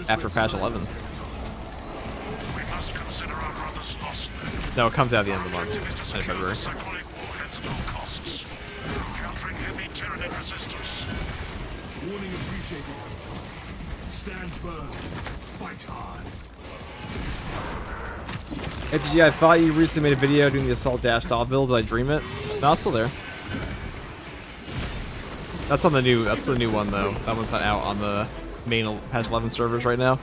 after patch 11. We must consider our brothers lost. No, it comes out at the end of the month, in February. Cyclonic warheads at all costs. Countering heavy Tyranid resistance. Warning appreciated. Stand firm. Fight hard. HG, I thought you recently made a video doing the assault dash top build. Did I dream it? No, it's still there. That's on the new. That's the new one though. That one's not out on the main patch 11 servers right now.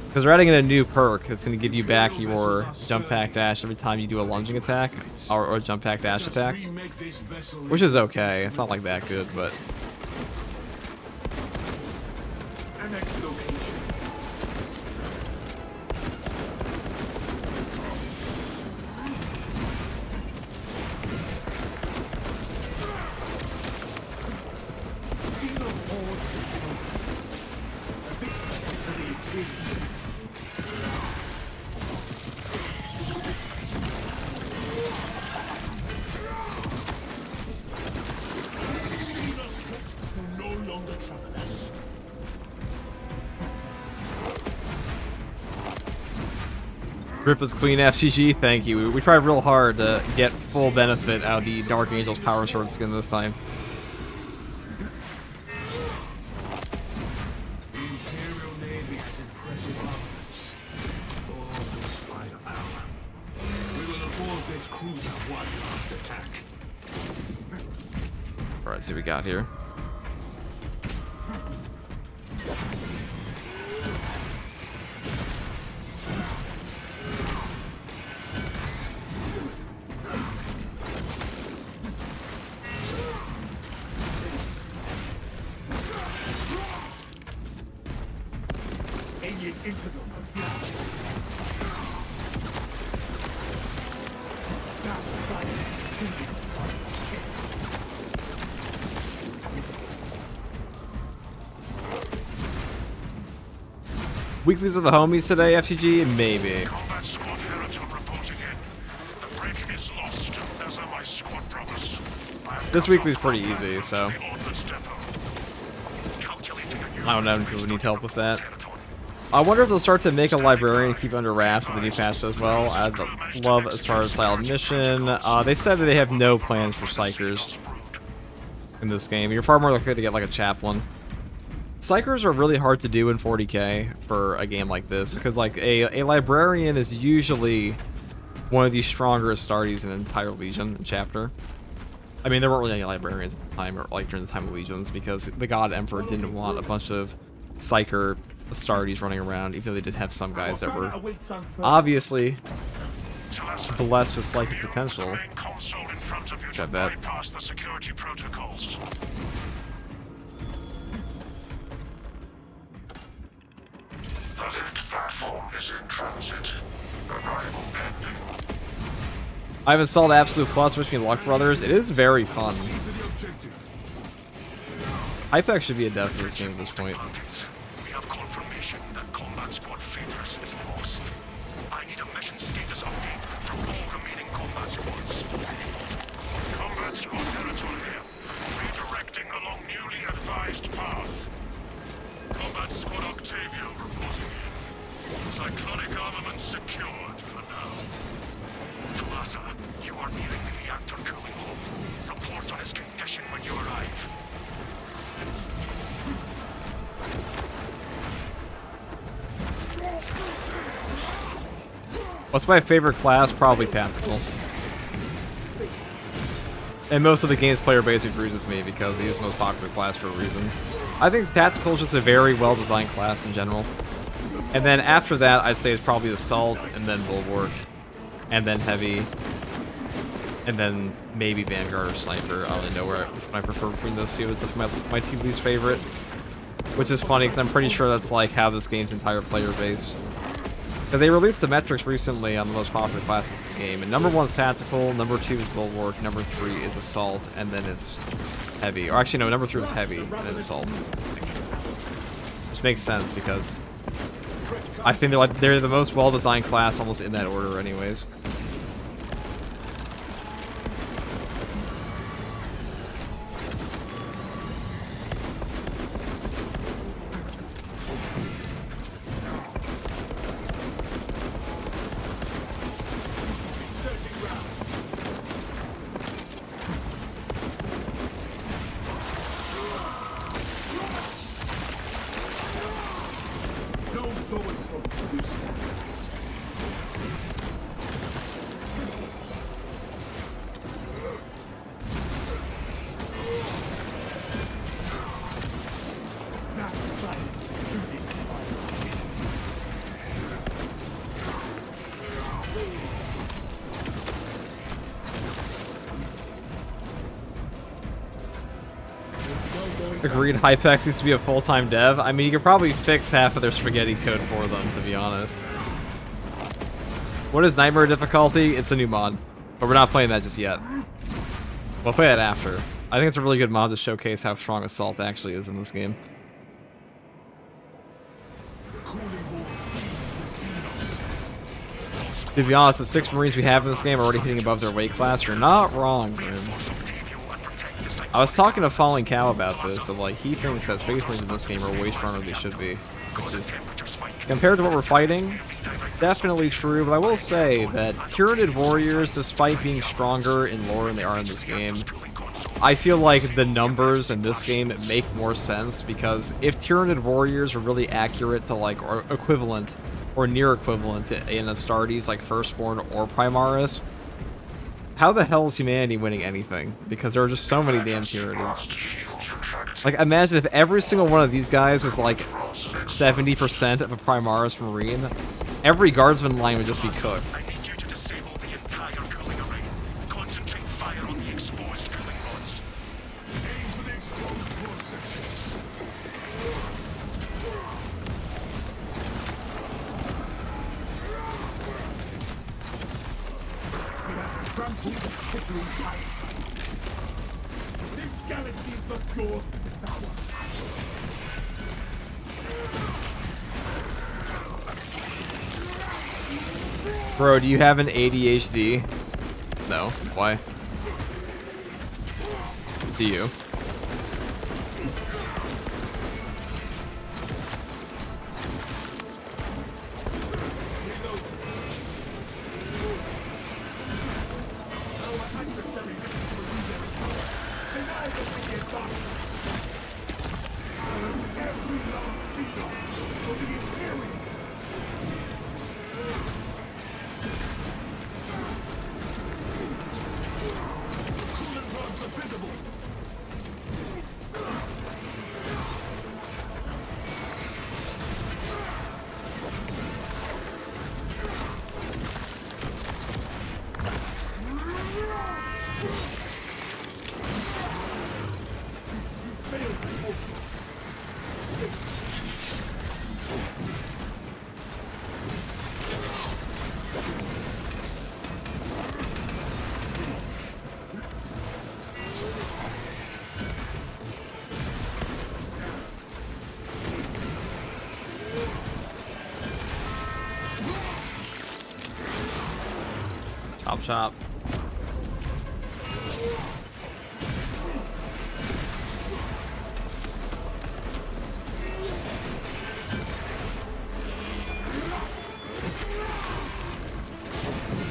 Because they're adding in a new perk that's going to give you back your jump pack dash every time you do a lunging attack or a jump pack dash attack, which is okay. It's not like that good, but. Rip is clean FCG, thank you. We tried real hard to get full benefit out of the Dark Angel's Power Sword skin this time. The Imperial Navy has impressive armaments. All this firepower. We will afford this cruiser one last attack. Alright, see what we got here. Weeklies with the homies today, FCG? Maybe. Combat squad Servitor reporting in. The bridge is lost, as are my squad brothers. This weekly's pretty easy, so I don't know if we need help with that. I wonder if they'll start to make a librarian and keep it under wraps with the new patch as well. I'd love a star style mission. They said that they have no plans for psychers in this game. You're far more likely to get like a chaplain. Psychers are really hard to do in 40k for a game like this, because like a librarian is usually one of the strongest Astartes in the entire Legion chapter. I mean, there weren't really any librarians at the time, or like during the time of Legions, because the God Emperor didn't want a bunch of Psyker Astartes running around, even though they did have some guys that were obviously blessed with psychic potential. Got that. The security protocols. The lift platform is in transit. Arrival pending. I've installed Absolute Plus between Luck Brothers. It is very fun. Hypex should be a dev for this game at this point. We have confirmation that Combat Squad Phaedrus is lost. I need a mission status update from all remaining combat squads. Combat Squad Servitor here. Redirecting along newly advised path. Combat Squad Octavio reporting in. Cyclonic armament secured for now. Tomasa, you are nearing the reactor cooling hole. Report on its condition when you arrive. What's my favorite class? Probably Tactical. And most of the game's player base agrees with me because he is the most popular class for a reason. I think Tactical is just a very well-designed class in general. And then after that, I'd say it's probably Assault, and then Bulwark, and then Heavy, and then maybe Vanguard or Sniper. I don't really know where I prefer between those two. It's my two least favorite. Which is funny, because I'm pretty sure that's like how this game's entire player base. But they released the metrics recently on the most popular classes in the game, and number 1 is Tactical, number 2 is Bulwark, number 3 is Assault, and then it's Heavy. Or actually, no, number 3 is Heavy, and then Assault. Which makes sense, because I think they're the most well-designed class almost in that order anyways. Agreed, Hypex needs to be a full-time dev. I mean, you could probably fix half of their spaghetti code for them, to be honest. What is Nightmare difficulty? It's a new mod, but we're not playing that just yet. We'll play that after. I think it's a really good mod to showcase how strong Assault actually is in this game. To be honest, the 6 Marines we have in this game are already hitting above their weight class. You're not wrong, dude. I was talking to Falling Cow about this, and like, he thinks that Space Marines in this game are way stronger than they should be. Which is, compared to what we're fighting, definitely true, but I will say that Tyranid warriors, despite being stronger in lore than they are in this game, I feel like the numbers in this game make more sense, because if Tyranid warriors are really accurate to like, or equivalent, or near equivalent in Astartes, like Firstborn or Primaris, how the hell is humanity winning anything? Because there are just so many damn Tyranids. Like, imagine if every single one of these guys was like 70% of a Primaris Marine, every guardsman line would just be cooked. I need you to disable the entire cooling array. Concentrate fire on the exposed cooling rods. Aim for the exposed rod section. We have trampled the glittering palisades. This galaxy is not yours to devour. Bro, do you have an ADHD? No. Why? Do you? Chop chop.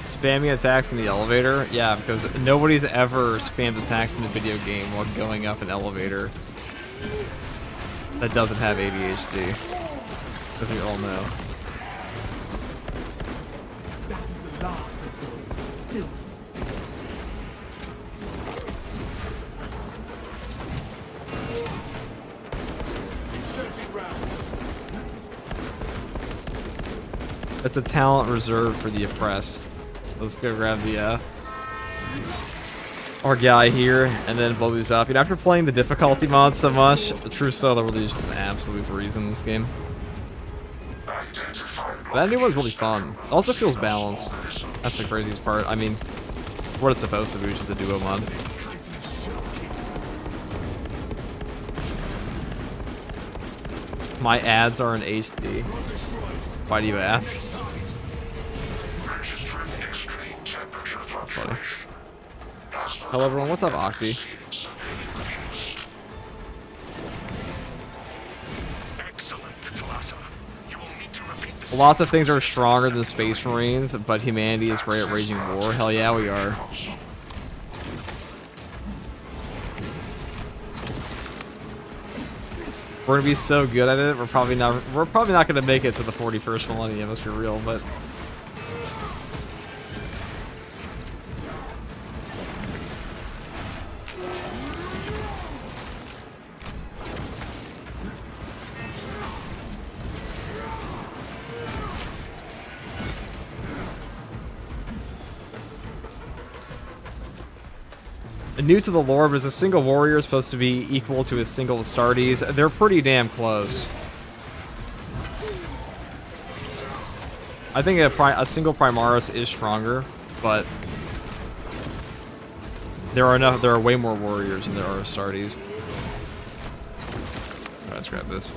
Spamming attacks in the elevator? Yeah, because nobody's ever spammed attacks in a video game while going up an elevator that doesn't have ADHD. As we all know. That is the last of those filthies. Searching round. It's a talent reserved for the oppressed. Let's go grab the our guy here and then blow these up. You know, after playing the difficulty mod so much, the true solo really is just an absolute breeze in this game. That new one's really fun. It also feels balanced. That's the craziest part. I mean, what it's supposed to be, which is a duo mod. My ads are in HD. Why do you ask? That's funny. Hello everyone, what's up Octi? Lots of things are stronger than Space Marines, but humanity is great at waging war. Hell yeah, we are. We're gonna be so good at it. We're probably not gonna make it to the 41st millennium. Let's be real, but. New to the lore, but is a single warrior supposed to be equal to a single Astartes? They're pretty damn close. I think a single Primaris is stronger, but there are way more warriors than there are Astartes. Alright, let's grab this.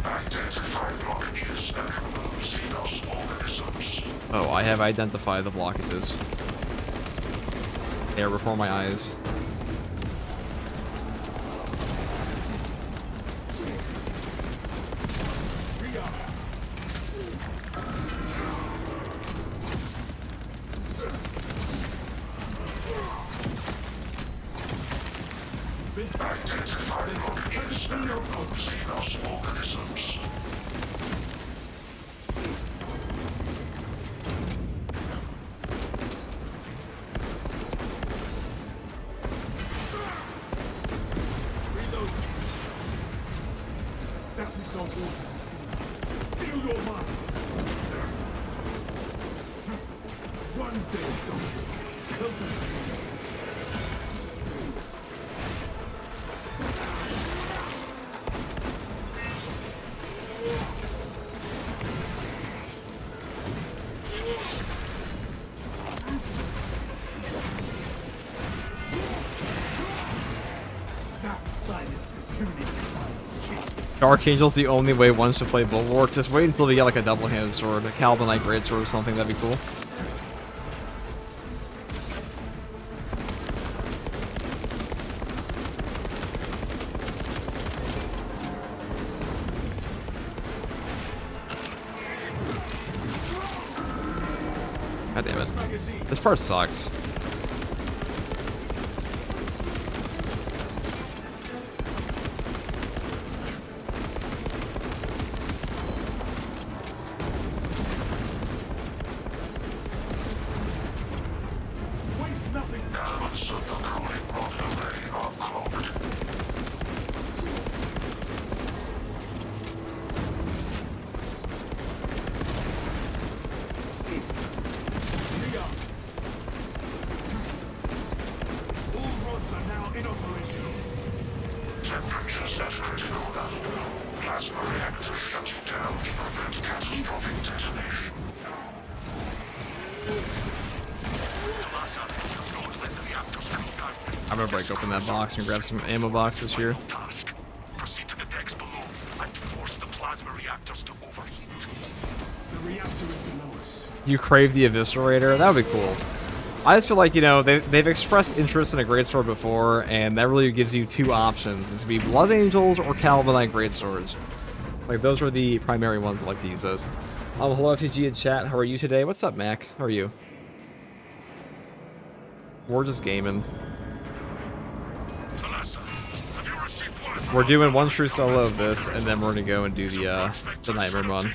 Identify blockages and remove Xenos organisms. Oh, I have identified the blockages. They are before my eyes. Identify blockages and remove Xenos organisms. That is no war. Steal your mind. One day, Dominic. Closer. Archangel's the only way one should play Bulwark. Just wait until we get like a double-handed sword, a Calvinite greatsword or something. That'd be cool. God damn it. This part sucks. Temperatures at critical level. Plasma reactor shutting down to prevent catastrophic detonation. I'm gonna break open that box and grab some ammo boxes here. Proceed to the decks below and force the plasma reactors to overheat. The reactor is below us. You crave the Eviscerator? That would be cool. I just feel like, you know, they've expressed interest in a greatsword before, and that really gives you two options. It's to be Blood Angels or Calvinite greatswords. Like, those were the primary ones I like to use those. Hello FTG in chat. How are you today? What's up, Mac? How are you? We're just gaming. We're doing one true solo of this, and then we're gonna go and do the Nightmare run.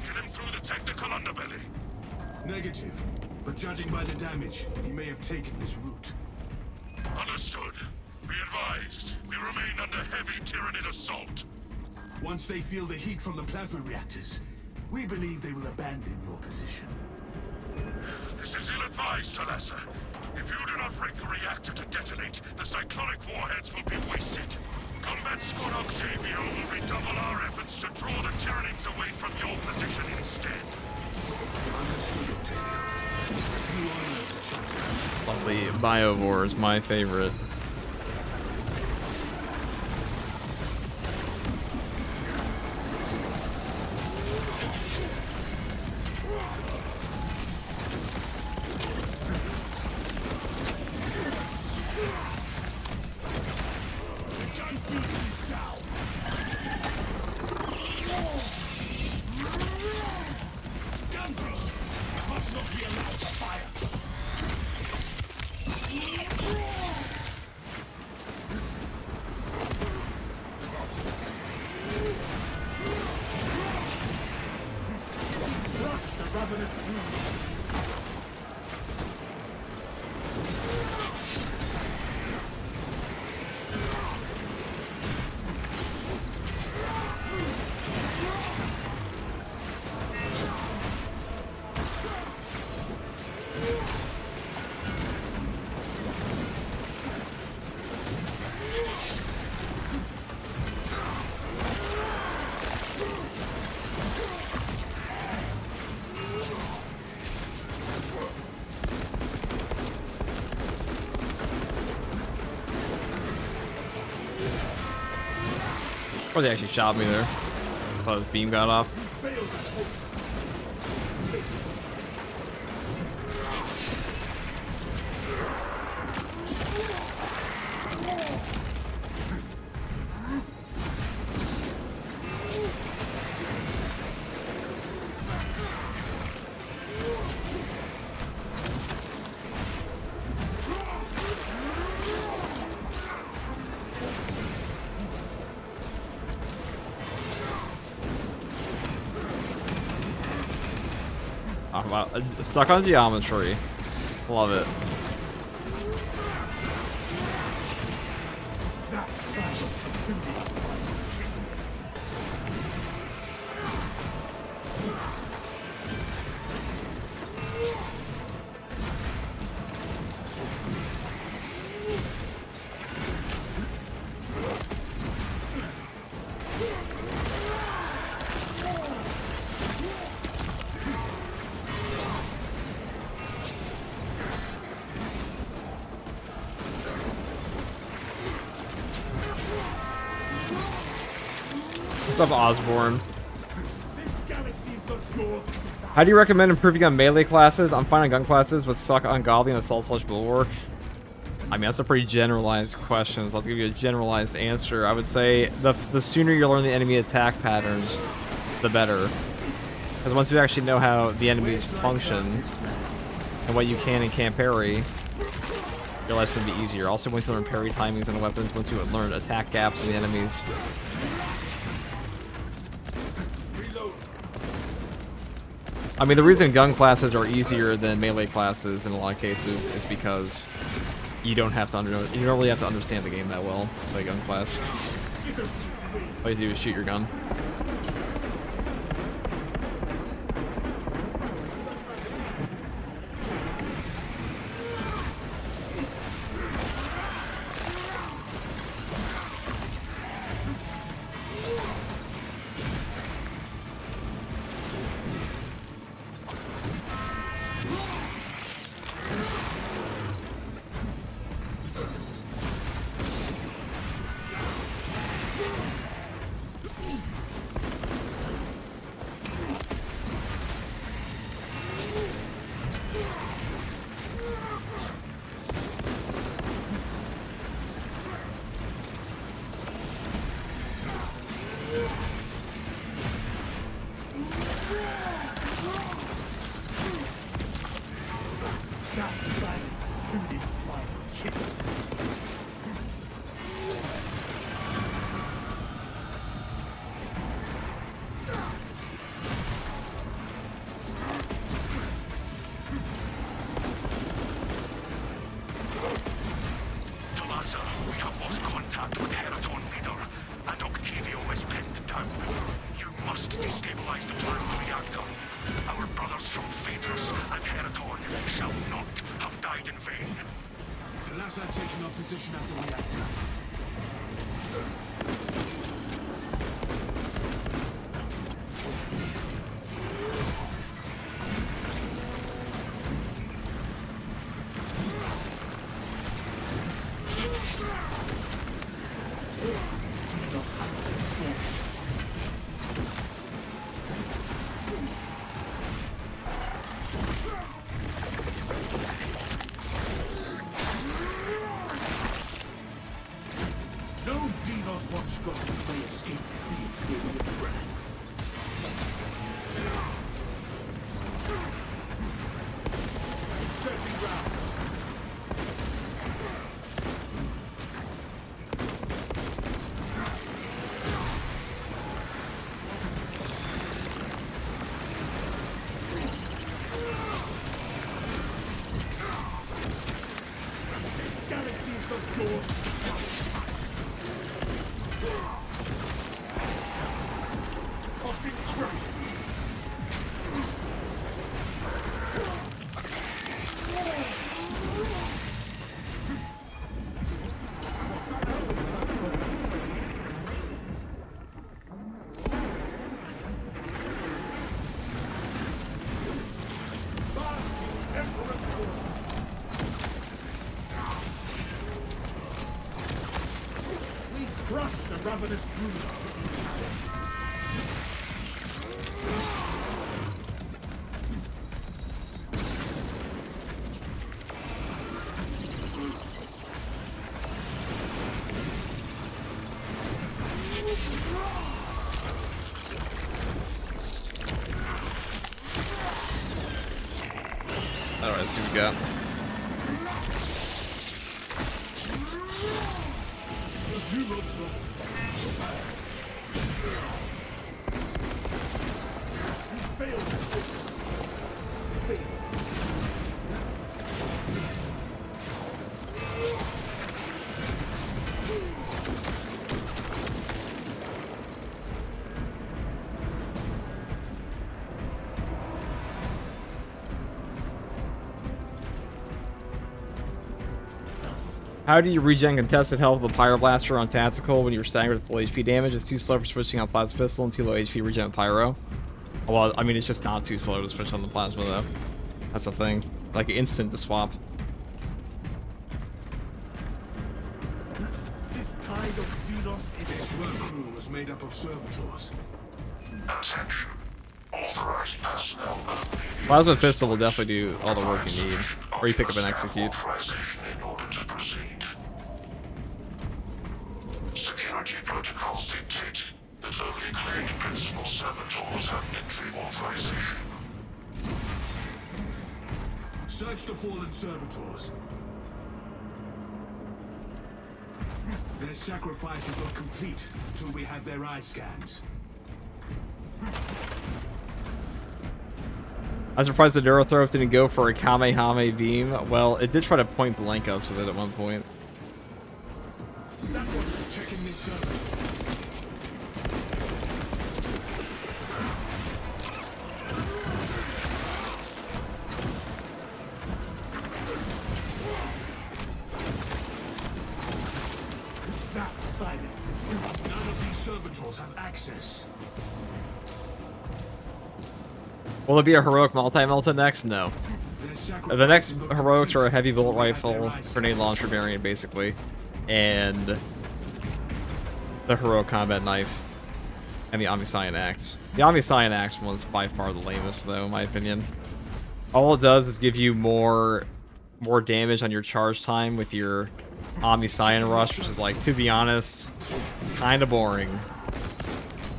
Negative. But judging by the damage, he may have taken this route. Understood. Be advised. We remain under heavy Tyranid assault. Once they feel the heat from the plasma reactors, we believe they will abandon your position. This is ill-advised, Talassa. If you do not break the reactor to detonate, the cyclonic warheads will be wasted. Combat Squad Octavio will redouble our efforts to draw the Tyranids away from your position instead. Understood, Octavio. You are not to shut down. Lovely. Biovore is my favorite. Or they actually shot me there. Thought his beam got off. Oh, wow. Stuck on geometry. Love it. What's up, Osborne? How do you recommend improving on melee classes? I'm fine on gun classes, but suck on Godly and Assault/Bulwark. I mean, that's a pretty generalized question, so I'll give you a generalized answer. I would say the sooner you learn the enemy attack patterns, the better. Because once you actually know how the enemies function, and what you can and can't parry, your life's going to be easier. Also, once you learn parry timings and weapons, once you learn attack gaps in the enemies. I mean, the reason gun classes are easier than melee classes in a lot of cases is because you don't really have to understand the game that well to play gun class. All you do is shoot your gun. Destabilize the plasma reactor. Our brothers from Phaedrus and Horde shall not have died in vain. Talassa taking up position at the reactor. crush the ravenous cruiser. Alright, let's see what we got. How do you regen contested health with a Pyro Blaster on Tactical when you're staggered with full HP damage? It's too slow for switching on Plasma Pistol and too low HP regen with Pyro. Well, I mean, it's just not too slow to switch on the Plasma, though. That's the thing. Like, instant to swap. This tide of Xenos, this work crew was made up of servitors. Attention. Authorized personnel only. Plasma Pistol will definitely do all the work you need. Or you pick up and execute. Authorization in order to proceed. Security protocols dictate that only claimed principal servitors have entry authorization. Search the fallen servitors. Their sacrifices will complete until we have their eye scans. I'm surprised the Neurothrope didn't go for a Kamehameha beam. Well, it did try to point blank us with it at one point. That one's checking this servitor. That silence. None of these servitors have access. Will it be a heroic multi-melta next? No. The next heroics are a heavy bullet rifle, grenade launcher variant, basically, and the heroic combat knife, and the Omniscient axe. The Omniscient axe one's by far the lamest, though, in my opinion. All it does is give you more damage on your charge time with your Omniscient rush, which is, like, to be honest, kind of boring.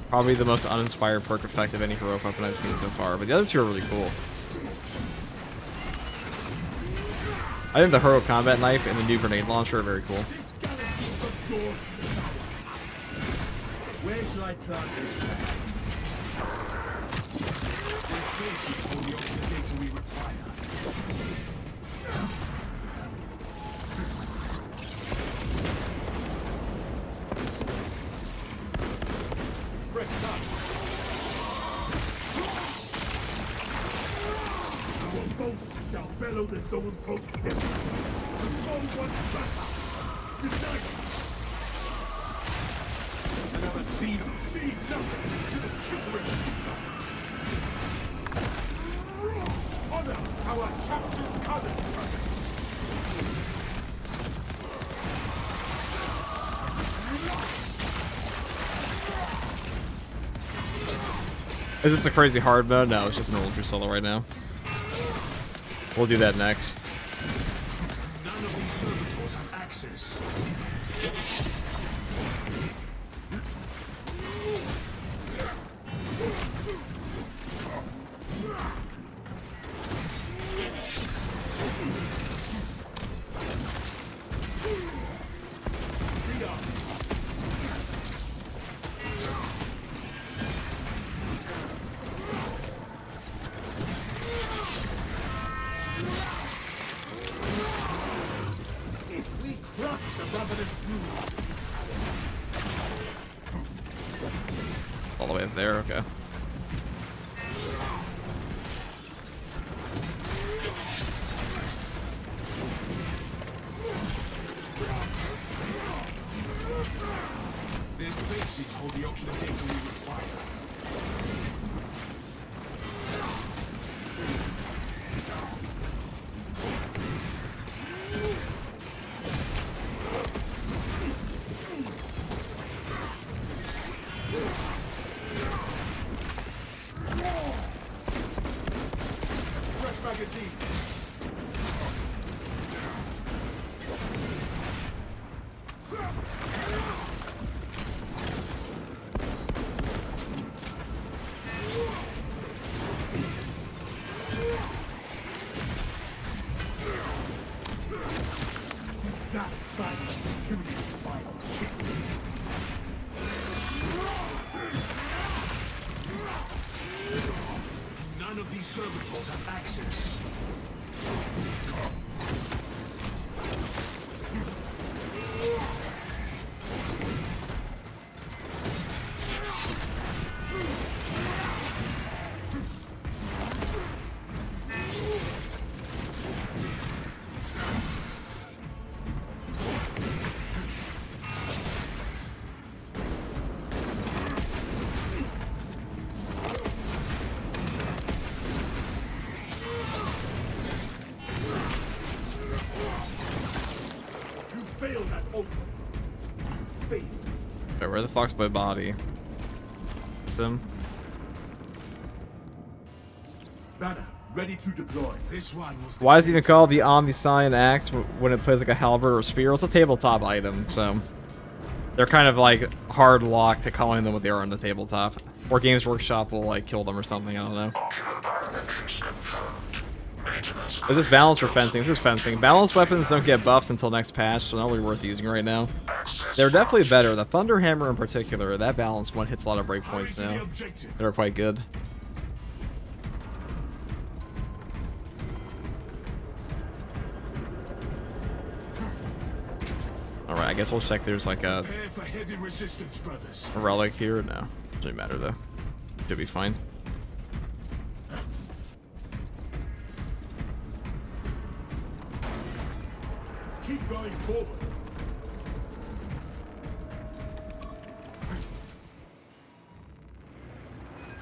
Probably the most uninspired perk effect of any heroic weapon I've seen so far, but the other two are really cool. I think the heroic combat knife and the new grenade launcher are very cool. Where shall I plant this flag? Their faces hold the ultimate data we require. Fresh touch. Our boats shall bellow the zone folks death. The foe wants battle. Unite! Another seed nothing to the children. Honor our chapter's colors. Is this a crazy hard mode? No, it's just an ultra solo right now. We'll do that next. None of these servitors have access. All the way up there, okay. Their faces hold the ocular data we require. That silence too final city. None of these servitors have access. Okay, where the fuck's my body? Sim? Banner, ready to deploy. This one was. Why is it even called the Omniscient Axe when it plays like a halberd or spear? It's a tabletop item, so they're kind of like hard locked to calling them what they are on the tabletop. Or Games Workshop will like kill them or something, I don't know. Is this balance or fencing? This is fencing. Balanced weapons don't get buffs until next patch, so not really worth using right now. They're definitely better. The Thunder Hammer in particular, that balanced one hits a lot of breakpoints now. They're quite good. Alright, I guess we'll check there's like a relic here. No, doesn't matter though. Should be fine. Keep going forward.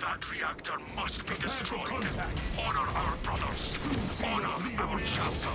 That reactor must be destroyed. Honor our brothers. Honor our chapter.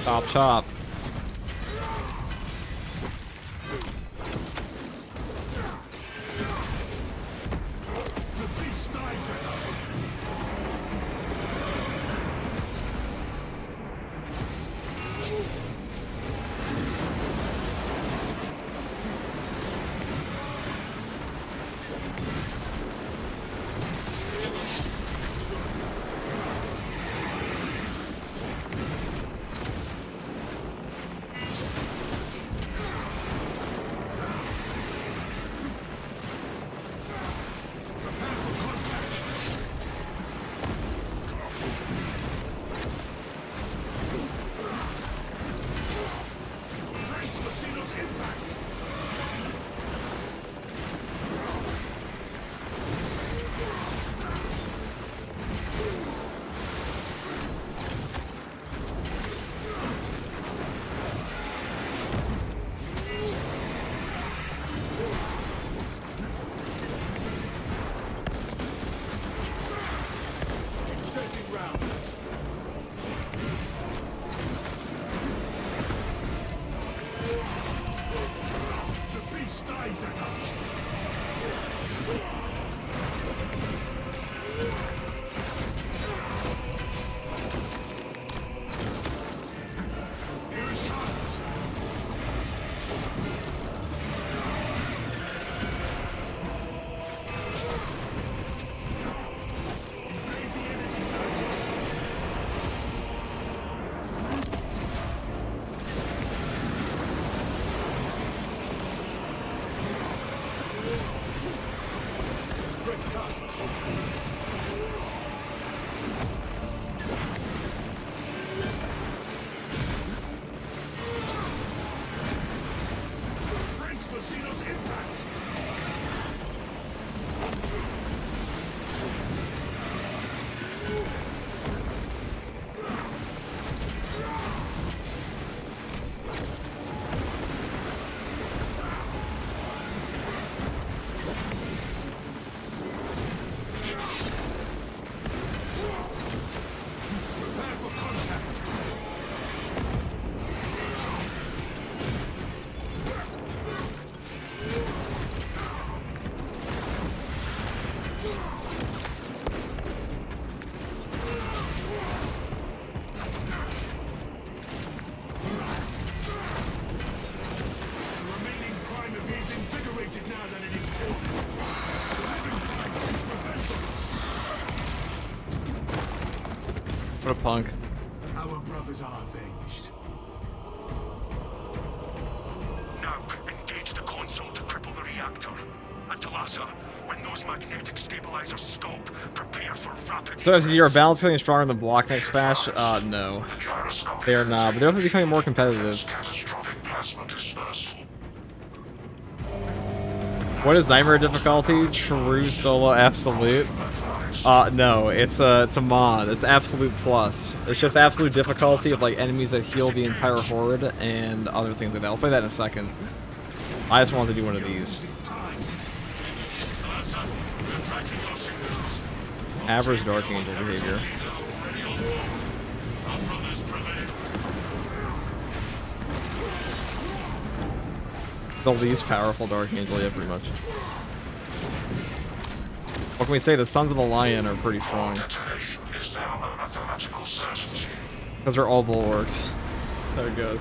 Chop, chop. What a punk. Our brothers are avenged. Now, engage the console to cripple the reactor. And Talassa, when those magnetic stabilizers stop, prepare for rapid So as egress. you're balance getting stronger than block next bash? No. They are not, but they're definitely becoming more competitive. Catastrophic plasma dispersal. What is Nightmare difficulty? True solo absolute? No, it's a mod. It's absolute plus. It's just absolute difficulty of like enemies that heal the entire horde and other things like that. I'll play that in a second. I just wanted to do one of these. Average Dark Angel behavior. The least powerful Dark Angel, yeah, pretty much. What can we say? The Sons of the Lion are pretty strong. Detonation is now a mathematical certainty. Because they're all bulwarks. There it goes.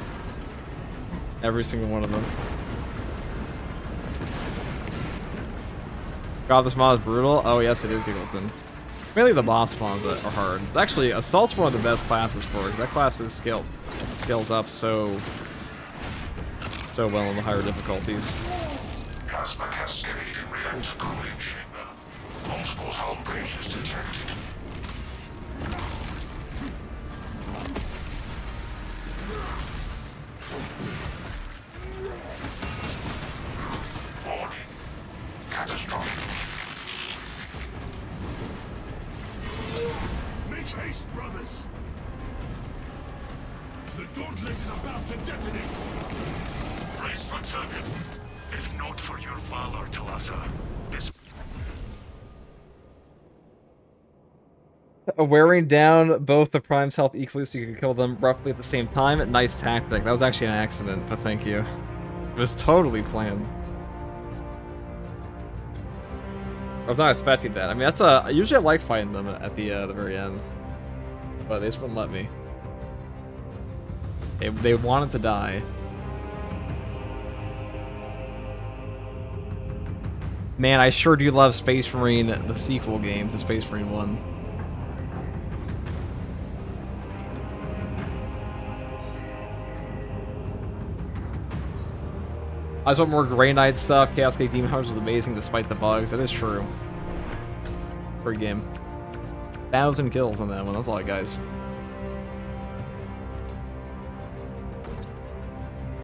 Every single one of them. God, this mod is brutal. Oh, yes, it is, Giggleton. Mainly the boss spawns that are hard. Actually, Assault's one of the best classes for it. That class is scales up so well in the higher difficulties. Plasma cascade in reactor cooling chamber. Multiple hull breaches detected. Warning. Catastrophic. Make haste, brothers! The Dauntless is about to detonate! Brace for target. If not for your valor, Talassa, this Wearing down both the Prime's health equally so you can kill them roughly at the same time. Nice tactic. That was actually an accident, but thank you. It was totally planned. I was not expecting that. I mean, that's usually I like fighting them at the very end, but they just wouldn't let me. They wanted to die. Man, I sure do love Space Marine, the sequel game to Space Marine 1. I just want more Grey Knight stuff. Cascade Demon Hunters was amazing despite the bugs. That is true. Great game. 1,000 kills on that one. That's a lot, guys.